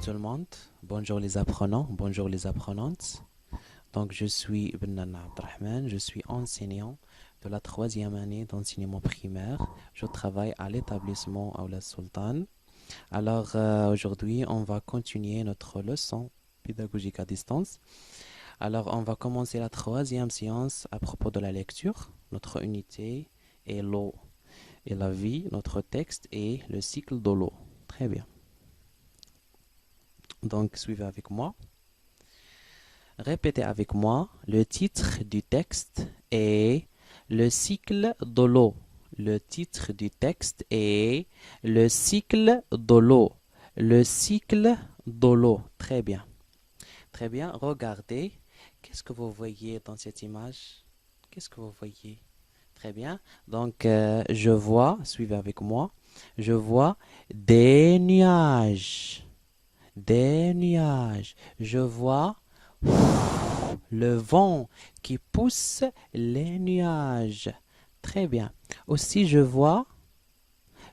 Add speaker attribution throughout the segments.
Speaker 1: tout le monde. Bonjour les apprenants, bonjour les apprenantes. Donc je suis Ibn Abdrahman, je suis enseignant de la 3e année d'enseignement primaire. Je travaille à l'établissement Aoula Sultan. Alors aujourd'hui, on va continuer notre leçon pédagogique à distance. Alors on va commencer la 3e séance à propos de la lecture. Notre unité est l'eau et la vie. Notre texte est le cycle de l'eau. Très bien. Donc suivez avec moi. Répétez avec moi. Le titre du texte est le cycle de l'eau. Le titre du texte est le cycle de l'eau. Le cycle de l'eau. Très bien. Très bien. Regardez. Qu'est-ce que vous voyez dans cette image? Qu'est-ce que vous voyez? Très bien. Donc, je vois, suivez avec moi, je vois des nuages. Des nuages. Je vois le vent qui pousse les nuages. Très bien. Aussi, je vois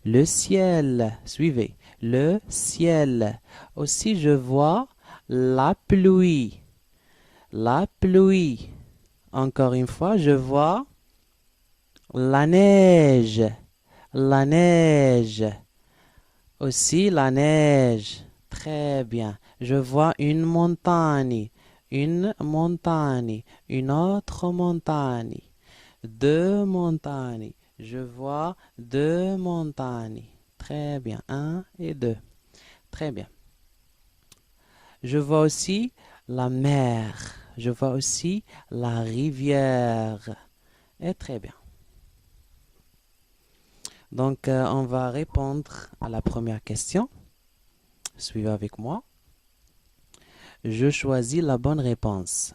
Speaker 1: le ciel. Suivez. Le ciel. Aussi, je vois la pluie. La pluie. Encore une fois, je vois la neige. La neige. Aussi, la neige. Très bien. Je vois une montagne. Une montagne. Une autre montagne. Deux montagnes. Je vois deux montagnes. Très bien. Un et deux. Très bien. Je vois aussi la mer. Je vois aussi la rivière. Et très bien. Donc, on va répondre à la première question. Suivez avec moi. Je choisis la bonne réponse.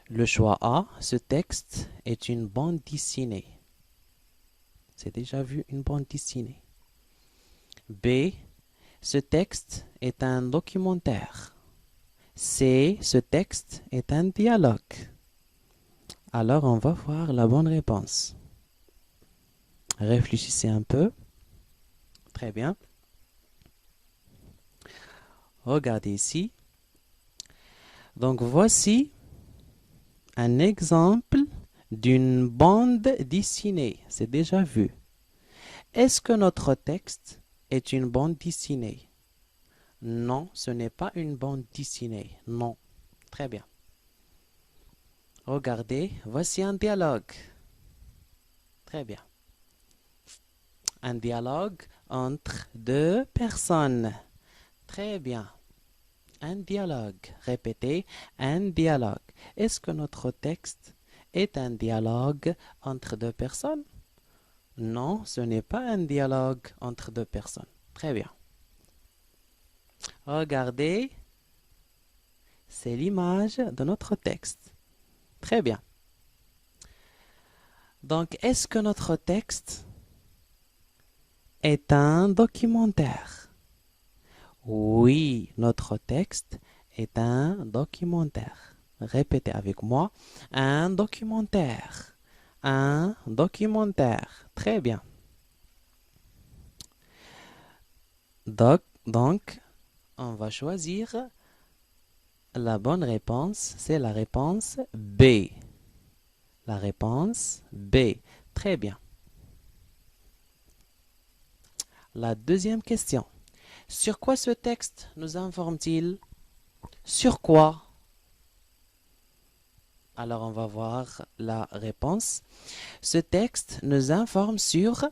Speaker 1: Le choix A, ce texte est une bande dessinée. C'est déjà vu une bande dessinée. B, ce texte est un documentaire. C, ce texte est un dialogue. Alors, on va voir la bonne réponse. Réfléchissez un peu. Très bien. Regardez ici. Donc, voici un exemple d'une bande dessinée. C'est déjà vu. Est-ce que notre texte est une bande dessinée? Non, ce n'est pas une bande dessinée. Non. Très bien. Regardez, voici un dialogue. Très bien. Un dialogue entre deux personnes. Très bien. Un dialogue. Répétez, un dialogue. Est-ce que notre texte est un dialogue entre deux personnes? Non, ce n'est pas un dialogue entre deux personnes. Très bien. Regardez, c'est l'image de notre texte. Très bien. Donc, est-ce que notre texte est un documentaire? Oui, notre texte est un documentaire. Répétez avec moi. Un documentaire. Un documentaire. Très bien. Donc, on va choisir la bonne réponse. C'est la réponse B. La réponse B. Très bien. La deuxième question. Sur quoi ce texte nous informe-t-il? Sur quoi? Alors, on va voir la réponse. Ce texte nous informe sur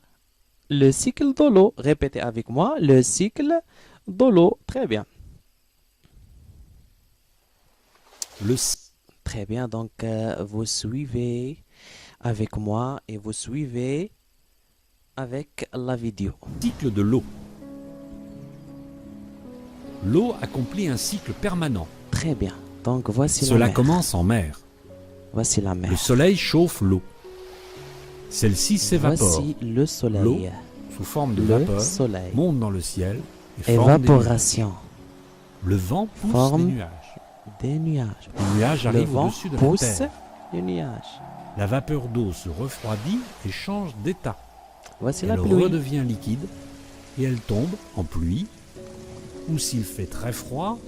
Speaker 1: le cycle de l'eau. Répétez avec moi, le cycle de l'eau. Très bien. Très bien, donc vous suivez avec moi et vous suivez avec la vidéo.
Speaker 2: Cycle de l'eau. L'eau accomplit un cycle permanent.
Speaker 1: Très bien, donc voici la
Speaker 2: Cela
Speaker 1: mer.
Speaker 2: commence en mer.
Speaker 1: Voici la mer.
Speaker 2: Le soleil chauffe l'eau. Celle-ci s'évapore.
Speaker 1: Voici le soleil.
Speaker 2: L'eau, sous forme de
Speaker 1: Le
Speaker 2: vapeur,
Speaker 1: soleil.
Speaker 2: monte dans le ciel et forme des nuages.
Speaker 1: Évaporation.
Speaker 2: Le vent pousse
Speaker 1: Forme
Speaker 2: des nuages.
Speaker 1: Des nuages.
Speaker 2: Les nuages
Speaker 1: Le
Speaker 2: arrivent
Speaker 1: vent
Speaker 2: au-dessus de la
Speaker 1: pousse
Speaker 2: terre.
Speaker 1: les nuages.
Speaker 2: La vapeur d'eau se refroidit et change d'état.
Speaker 1: Voici
Speaker 2: Elle
Speaker 1: la pluie.
Speaker 2: redevient liquide et elle tombe en pluie ou s'il fait très froid,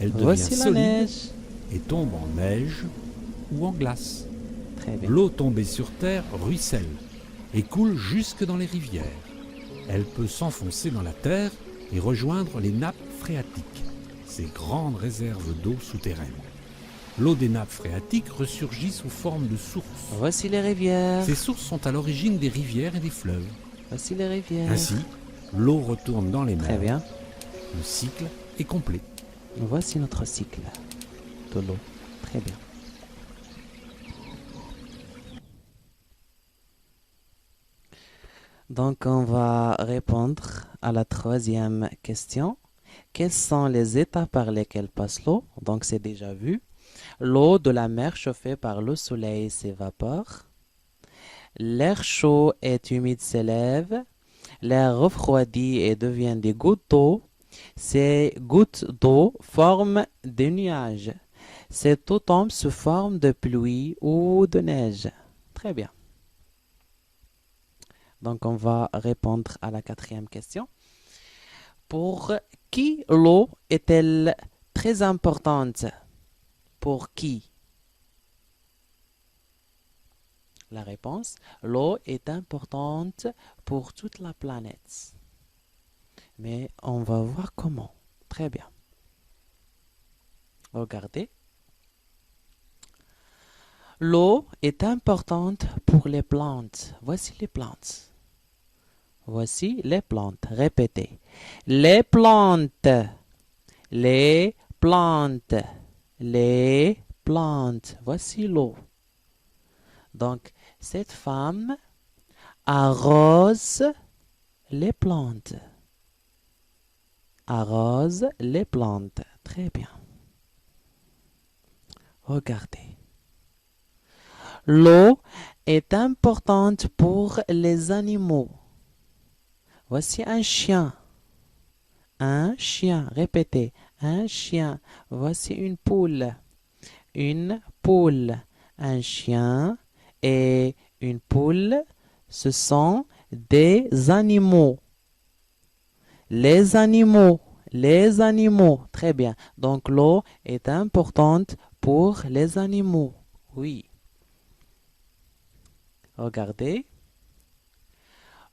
Speaker 2: elle devient
Speaker 1: Voici la
Speaker 2: solide
Speaker 1: neige.
Speaker 2: et tombe en neige ou en glace.
Speaker 1: Très bien.
Speaker 2: L'eau tombée sur terre ruisselle et coule jusque dans les rivières. Elle peut s'enfoncer dans la terre et rejoindre les nappes phréatiques, ces grandes réserves d'eau souterraines. L'eau des nappes phréatiques ressurgit sous forme de sources.
Speaker 1: Voici les rivières.
Speaker 2: Ces sources sont à l'origine des rivières et des fleuves.
Speaker 1: Voici les rivières.
Speaker 2: Ainsi, l'eau retourne dans les
Speaker 1: Très
Speaker 2: mers.
Speaker 1: bien.
Speaker 2: Le cycle est complet.
Speaker 1: Voici notre cycle de l'eau. Très bien. Donc, on va répondre à la troisième question. Quelles sont les états par lesquels passe l'eau? Donc, c'est déjà vu. L'eau de la mer chauffée par le soleil s'évapore. L'air chaud et humide s'élève. L'air refroidit et devient des gouttes d'eau. Ces gouttes d'eau forment des nuages. Cette eau tombe sous forme de pluie ou de neige. Très bien. Donc, on va répondre à la quatrième question. Pour qui l'eau est-elle très importante? Pour qui? La réponse, l'eau est importante pour toute la planète. Mais on va voir comment. Très bien. Regardez. L'eau est importante pour les plantes. Voici les plantes. Voici les plantes. Répétez. Les plantes. Les plantes. Les plantes. Voici l'eau. Donc, cette femme arrose les plantes. Arrose les plantes. Très bien. Regardez. L'eau est importante pour les animaux. Voici un chien. Un chien. Répétez. Un chien. Voici une poule. Une poule. Un chien et une poule, ce sont des animaux. Les animaux. Les animaux. Très bien. Donc l'eau est importante pour les animaux. Oui. Regardez.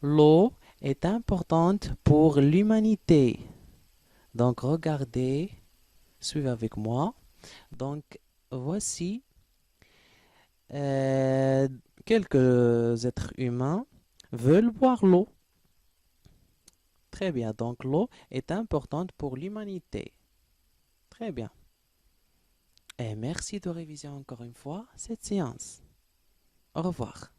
Speaker 1: L'eau est importante pour l'humanité. Donc regardez. Suivez avec moi. Donc voici quelques êtres humains veulent boire l'eau. Très bien. Donc l'eau est importante pour l'humanité. Très bien. Et merci de réviser encore une fois cette séance. Au revoir.